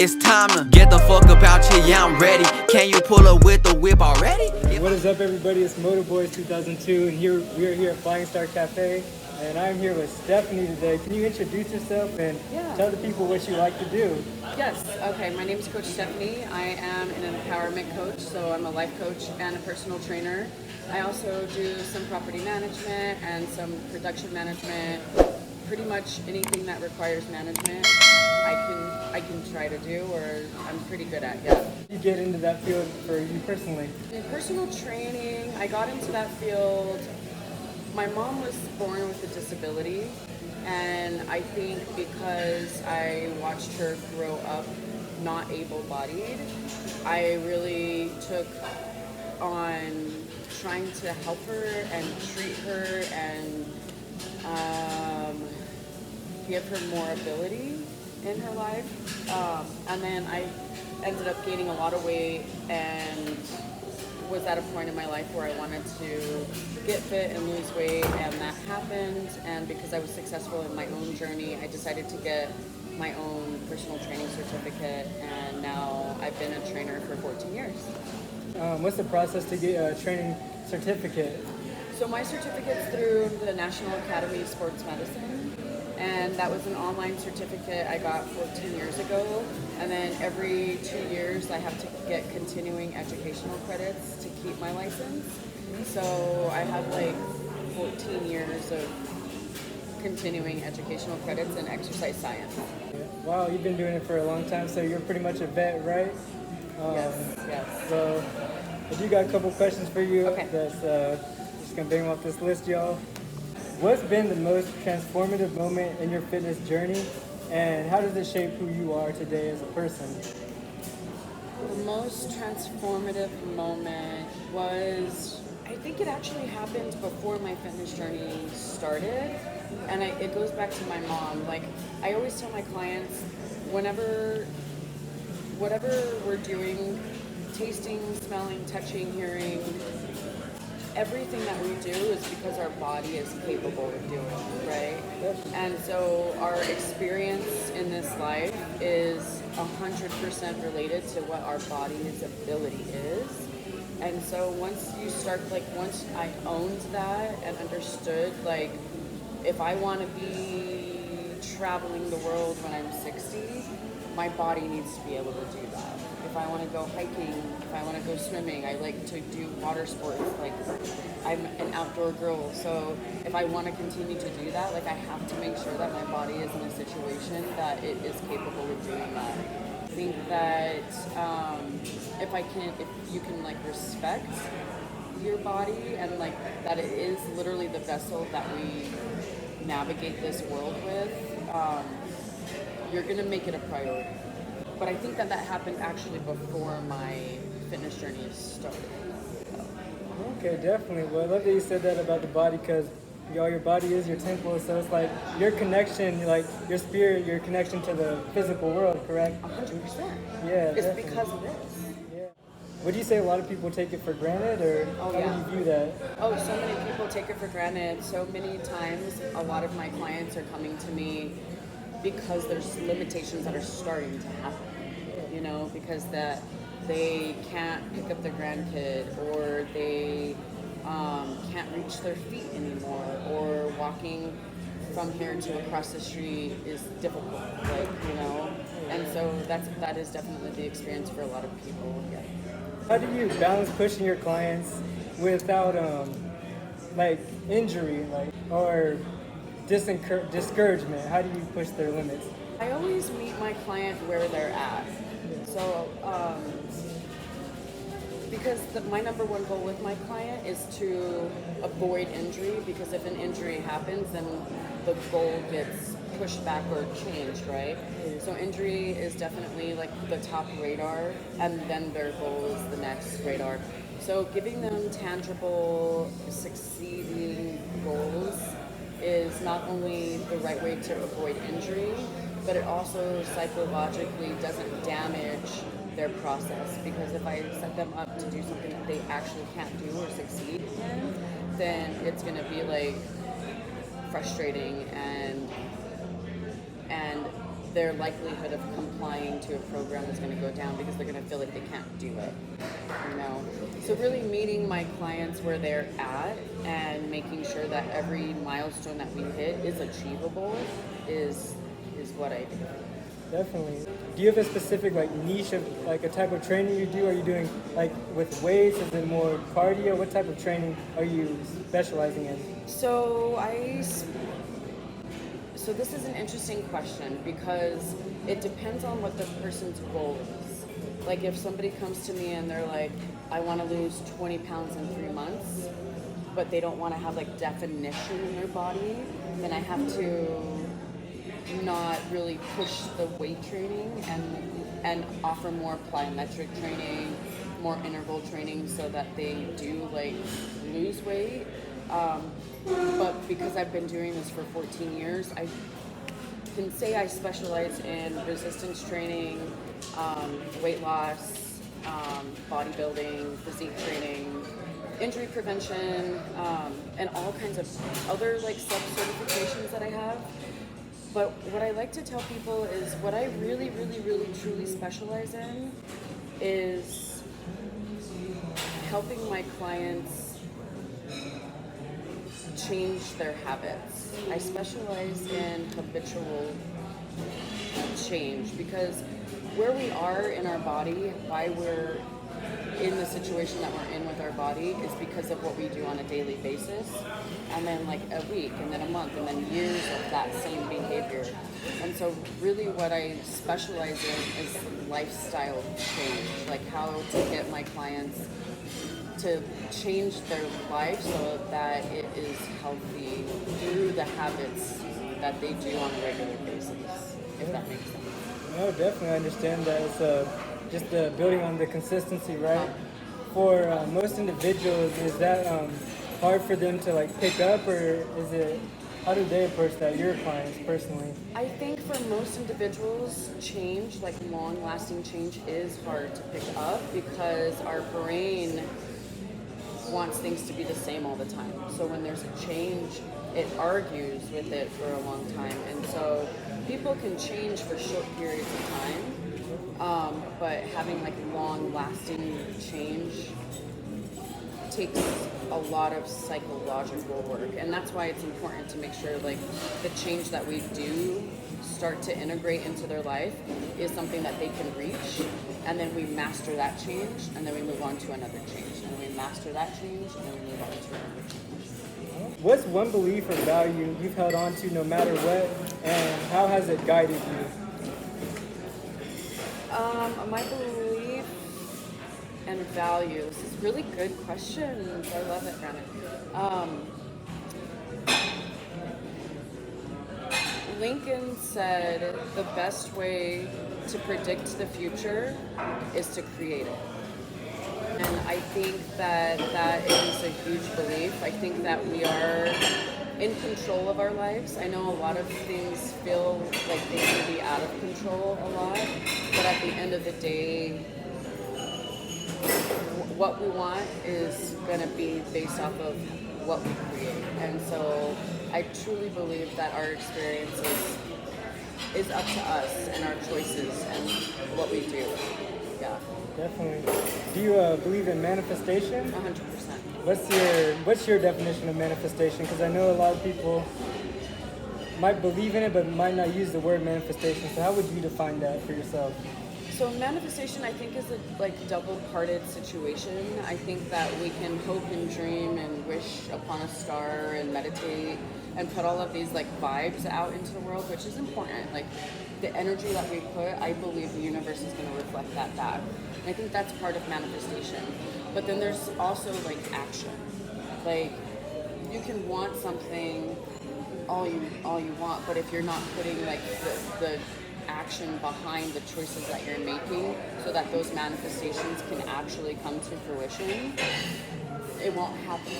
It's time to get the fuck up out here, yeah, I'm ready. Can you pull up with the whip already? What is up, everybody? It's Motorboys 2002, and we are here at Flying Star Cafe, and I'm here with Stephanie today. Can you introduce yourself and tell the people what you like to do? Yes. Okay. My name is Coach Stephanie. I am an empowerment coach, so I'm a life coach and a personal trainer. I also do some property management and some production management. Pretty much anything that requires management, I can try to do, or I'm pretty good at. Yeah. You get into that field for you personally? In personal training, I got into that field. My mom was born with a disability, and I think because I watched her grow up not able-bodied, I really took on trying to help her and treat her and give her more ability in her life. And then I ended up gaining a lot of weight and was at a point in my life where I wanted to get fit and lose weight, and that happened. And because I was successful in my own journey, I decided to get my own personal training certificate, and now I've been a trainer for 14 years. What's the process to get a training certificate? So my certificate's through the National Academy of Sports Medicine, and that was an online certificate I got 14 years ago. And then every 2 years I have to get continuing educational credits to keep my license. So I have like 14 years of continuing educational credits in exercise science. Wow, you've been doing it for a long time, so you're pretty much a vet, right? Yes. So I do got a couple questions for you. Okay. That's just gonna bring them off this list, y'all. What's been the most transformative moment in your fitness journey, and how does it shape who you are today as a person? The most transformative moment was, I think it actually happened before my fitness journey started, and it goes back to my mom. Like, I always tell my clients, whatever we're doing, tasting, smelling, touching, hearing, everything that we do is because our body is capable of doing it, right? And so our experience in this life is 100% related to what our body's ability is. And so once I owned that and understood, like, if I want to be traveling the world when I'm 60, my body needs to be able to do that. If I want to go hiking, if I want to go swimming, I like to do water sports. Like, I'm an outdoor girl, so if I want to continue to do that, like, I have to make sure that my body is in a situation that it is capable of doing that. I think that if you can like respect your body, and like that it is literally the vessel that we navigate this world with, you're gonna make it a priority. But I think that happened actually before my fitness journey started. Okay, definitely. Well, I love that you said that about the body, because your body is your temple, so it's like your connection, like your spirit, your connection to the physical world, correct? 100%. Yeah, It's definitely. because of this. Yeah. Would you say a lot of people take it for granted, or how yeah. would you view that? Oh, so many people take it for granted. So many times, a lot of my clients are coming to me because there's limitations that are starting to happen. You know, because that they can't pick up their grandkid, or they can't reach their feet anymore, or walking from here to across the street is difficult, like, you know. And so that is definitely the experience for a lot of people. Yeah. How do you balance pushing your clients without like injury, like, or discouragement? How do you push their limits? I always meet my client where they're at. So, because my number one goal with my client is to avoid injury, because if an injury happens, then the goal gets pushed back or changed, right? So injury is definitely like the top radar, and then their goal is the next radar. So giving them tangible, succeeding goals is not only the right way to avoid injury, but it also psychologically doesn't damage their process, because if I set them up to do something that they actually can't do or succeed in, then it's going to be like frustrating and their likelihood of complying to a program is going to go down because they're going to feel like they can't do it, you know. So really meeting my clients where they're at and making sure that every milestone that we hit is achievable is what I do. Definitely. Do you have a specific like niche of like a type of training you do? Are you doing like with weights? Is it more cardio? What type of training are you specializing in? So this is an interesting question because it depends on what the person's goal is. Like if somebody comes to me and they're like, I want to lose 20 pounds in 3 months, but they don't want to have like definition in their body, then I have to not really push the weight training and offer more plyometric training, more interval training so that they do like lose weight. But because I've been doing this for 14 years, I can say I specialize in resistance training, weight loss, bodybuilding, physique training, injury prevention, and all kinds of other like sub-certifications that I have. But what I like to tell people is what I really, really, really, truly specialize in is helping my clients change their habits. I specialize in habitual change because where we are in our body, why we're in the situation that we're in with our body is because of what we do on a daily basis, and then like a week and then a month and then years of that same behavior. And so really what I specialize in is lifestyle change, like how to get my clients to change their life so that it is healthy through the habits that they do on a regular basis, if that makes sense. No, definitely I understand that. It's just building on the consistency, right? For most individuals, is that hard for them to like pick up, or is it, how do they approach that, your clients personally? I think for most individuals, change, like long-lasting change, is hard to pick up because our brain wants things to be the same all the time. So when there's a change, it argues with it for a long time. And so people can change for short periods of time, but having like long-lasting change takes a lot of psychological work, and that's why it's important to make sure like the change that we do start to integrate into their life is something that they can reach, and then we master that change, and then we move on to another change, and we master that change, and then we move on to another change. What's one belief or value you've held on to no matter what, and how has it guided you? My belief and value. This is really good questions. I love it, Brandon. Lincoln said the best way to predict the future is to create it. And I think that that is a huge belief. I think that we are in control of our lives. I know a lot of things feel like they can be out of control a lot, but at the end of the day, what we want is going to be based off of what we create. And so I truly believe that our experience is up to us and our choices and what we do. Yeah. Definitely. Do you believe in manifestation? 100%. What's your definition of manifestation? Because I know a lot of people might believe in it, but might not use the word manifestation. So how would you define that for yourself? So manifestation, I think, is a double-parted situation. I think that we can hope and dream and wish upon a star and meditate and put all of these like vibes out into the world, which is important. Like the energy that we put, I believe the universe is going to reflect that back. And I think that's part of manifestation. But then there's also like action. Like you can want something all you want, but if you're not putting like the action behind the choices that you're making so that those manifestations can actually come to fruition, it won't happen,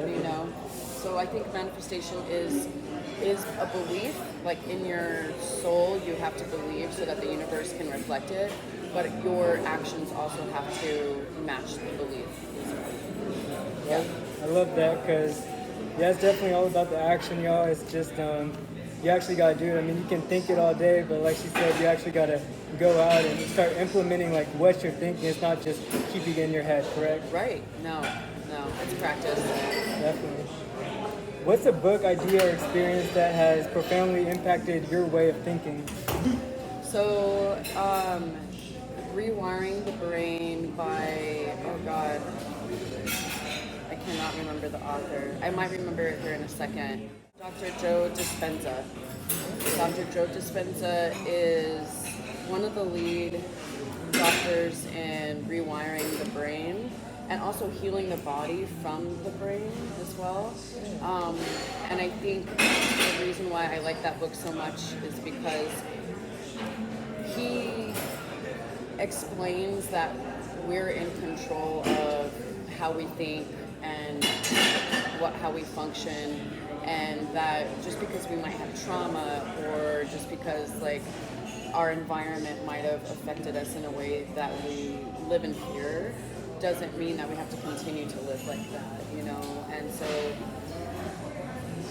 you know? So I think manifestation is a belief, like in your soul you have to believe so that the universe can reflect it, but your actions also have to match the belief. Yeah. I love that because, yeah, it's definitely all about the action, y'all. It's just you actually got to do it. I mean, you can think it all day, but like she said, you actually got to go out and start implementing like what you're thinking. It's not just keeping it in your head, correct? Right. No, it's practice. Definitely. What's a book, idea, or experience that has profoundly impacted your way of thinking? So, Rewiring the Brain by, oh God, I cannot remember the author. I might remember it here in a second. Dr. Joe Dispenza. Dr. Joe Dispenza is one of the lead doctors in rewiring the brain and also healing the body from the brain as well. And I think the reason why I like that book so much is because he explains that we're in control of how we think and how we function, and that just because we might have trauma or just because like our environment might have affected us in a way that we live in fear doesn't mean that we have to continue to live like that, you know? And so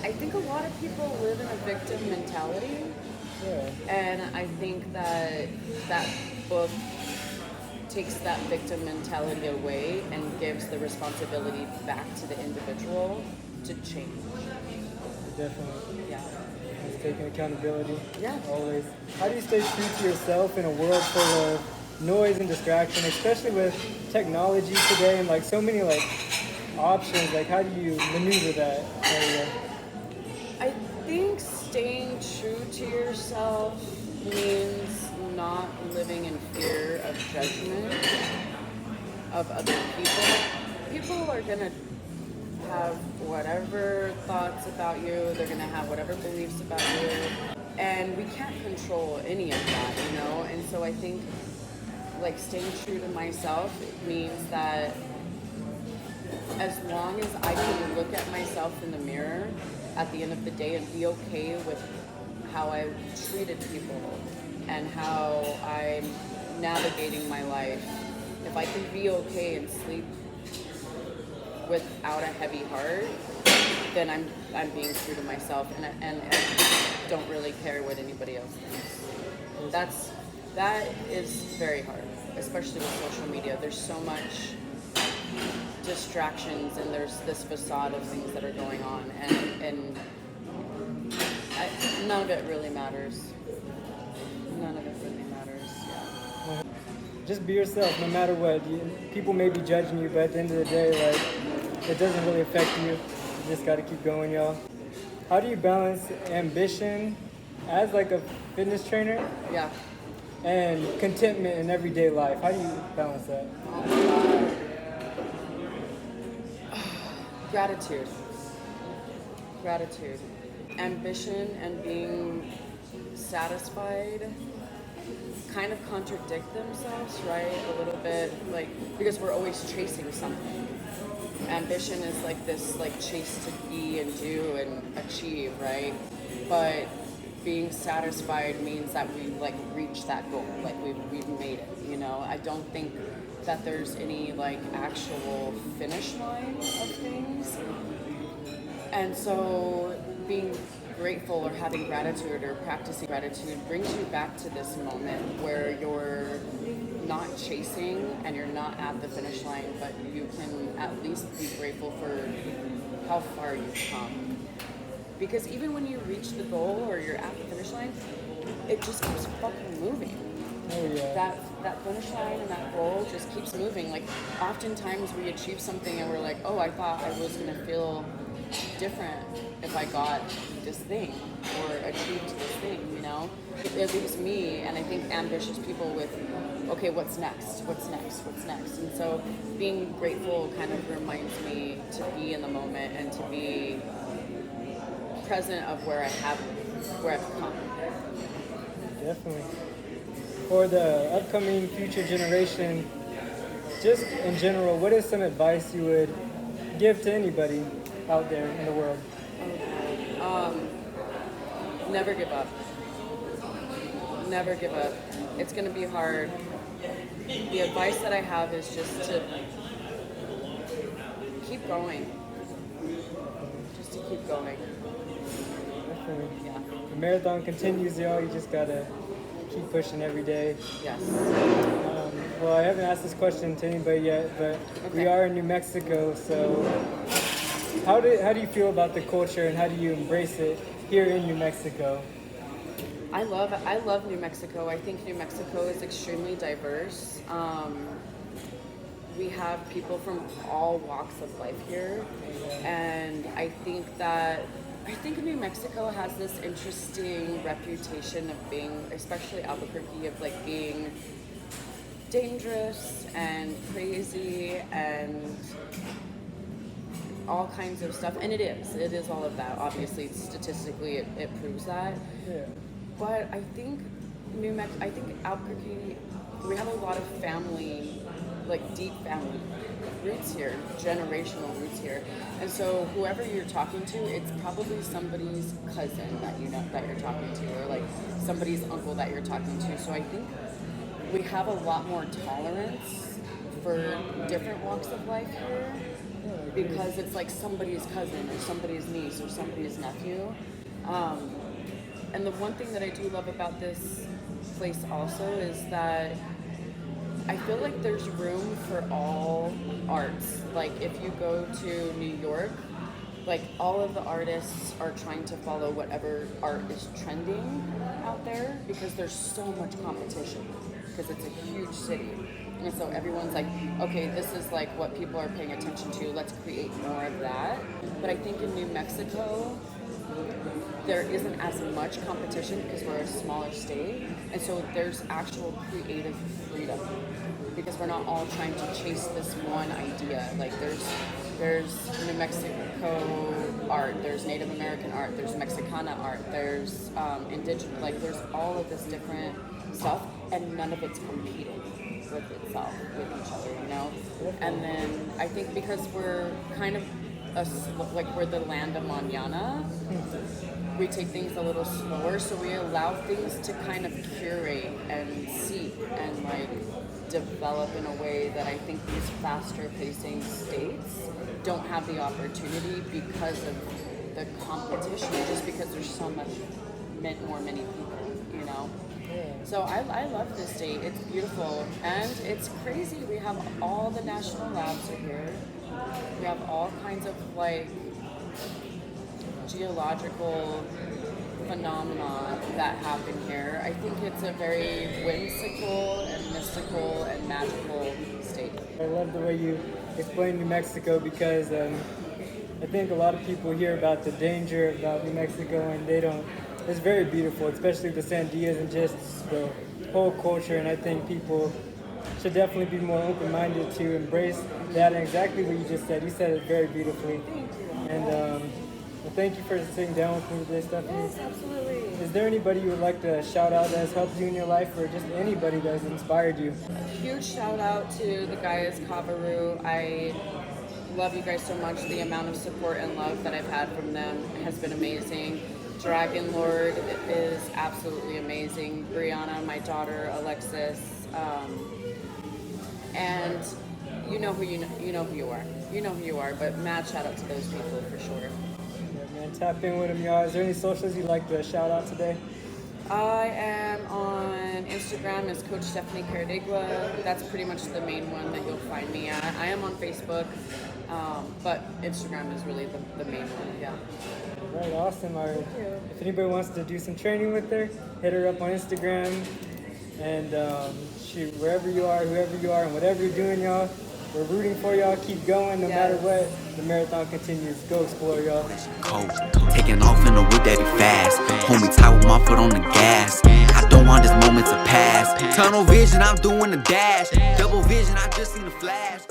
I think a lot of people live in a victim mentality. Yeah. And I think that that book takes that victim mentality away and gives the responsibility back to the individual to change. Definitely. Yeah. It's taking accountability. Yeah. Always. How do you stay true to yourself in a world full of noise and distraction, especially with technology today and like so many like options? Like how do you maneuver that area? I think staying true to yourself means not living in fear of judgment of other people. People are going to have whatever thoughts about you, they're going to have whatever beliefs about you, and we can't control any of that, you know? And so I think like staying true to myself means that as long as I can look at myself in the mirror at the end of the day and be okay with how I treated people and how I'm navigating my life, if I can be okay and sleep without a heavy heart, then I'm being true to myself, and I don't really care what anybody else thinks. That is very hard, especially with social media. There's so much distractions and there's this facade of things that are going on, and none of it really matters. None of it really matters. Yeah. Just be yourself, no matter what. People may be judging you, but at the end of the day, like, it doesn't really affect you. You just got to keep going, y'all. How do you balance ambition as like a fitness trainer? Yeah. And contentment in everyday life? How do you balance that? Gratitude. Ambition and being satisfied kind of contradict themselves, right? A little bit, like, because we're always chasing something. Ambition is like this like chase to be and do and achieve, right? But being satisfied means that we like reach that goal, like we've made it, you know? I don't think that there's any like actual finish line of things. And so being grateful or having gratitude or practicing gratitude brings you back to this moment where you're not chasing and you're not at the finish line, but you can at least be grateful for how far you've come. Because even when you reach the goal or you're at the finish line, it just keeps fucking moving. Oh yeah. That finish line and that goal just keeps moving. Like oftentimes we achieve something and we're like, oh, I thought I was gonna feel different if I got this thing or achieved this thing, you know? It leaves me, and I think ambitious people with, okay, what's next? And so being grateful kind of reminds me to be in the moment and to be present of where I've come. Definitely. For the upcoming future generation, just in general, what is some advice you would give to anybody out there in the world? Never give up. Never give up. It's going to be hard. The advice that I have is just to keep going. Just to keep going. definitely. Yeah. The marathon continues, y'all. You just gotta keep pushing every day. Yes. Well, I haven't asked this question to anybody yet, but we are in New Mexico, so how do you feel about the culture and how do you embrace it here in New Mexico? I love New Mexico. I think New Mexico is extremely diverse. We have people from all walks of life here, and I think New Mexico has this interesting reputation of being, especially Albuquerque, of like being dangerous and crazy and all kinds of stuff, and it is all of that. Obviously, statistically, it proves that. Yeah. But I think Albuquerque, we have a lot of family, like deep family roots here, generational roots here, and so whoever you're talking to, it's probably somebody's cousin that you're talking to, or like somebody's uncle that you're talking to. So I think we have a lot more tolerance for different walks of life here, because it's like somebody's cousin or somebody's niece or somebody's nephew. And the one thing that I do love about this place also is that I feel like there's room for all arts. Like if you go to New York, like all of the artists are trying to follow whatever art is trending out there, because there's so much competition, because it's a huge city. And so everyone's like, okay, this is like what people are paying attention to, let's create more of that. But I think in New Mexico, there isn't as much competition because we're a smaller state, and so there's actual creative freedom, because we're not all trying to chase this one idea. Like there's New Mexico art, there's Native American art, there's Mexicana art, there's indigenous, like there's all of this different stuff, and none of it's competing with itself, with each other, you know? And then I think because we're kind of we're the land of mañana, we take things a little slower, so we allow things to kind of curate and seep and like develop in a way that I think these faster pacing states don't have the opportunity because of the competition, just because there's so much many people, you know? So I love this state. It's beautiful and it's crazy. We have all the national labs are here. We have all kinds of like geological phenomena that happen here. I think it's a very whimsical and mystical and magical state. I love the way you explain New Mexico, because I think a lot of people hear about the danger about New Mexico and they don't. It's very beautiful, especially the sandias and just the whole culture, and I think people should definitely be more open-minded to embrace that, and exactly what you just said. You said it very beautifully. Thank you. And well, thank you for sitting down with me today, Stephanie. Yes, absolutely. Is there anybody you would like to shout out that has helped you in your life, or just anybody that has inspired you? A huge shout out to the guys Kavaru. I love you guys so much. The amount of support and love that I've had from them has been amazing. Dragon Lord is absolutely amazing. Brianna, my daughter, Alexis, and you know who you are. But mad shout out to those people for sure. Yeah, man, tap in with them, y'all. Is there any socials you'd like to shout out today? I am on Instagram as Coach Stephanie Caradigua. That's pretty much the main one that you'll find me at. I am on Facebook, but Instagram is really the main one, yeah. Right, awesome. All right. Thank you. If anybody wants to do some training with her, hit her up on Instagram. And shoot, wherever you are, whoever you are, and whatever you're doing, y'all, we're rooting for y'all. Keep going no matter what. The marathon continues. Go explore, y'all. Cold. Taking off in the whip that be fast. Homie tight with my foot on the gas. I don't want this moment to pass. Tunnel vision, I'm doing the dash. Double vision, I just seen the flash.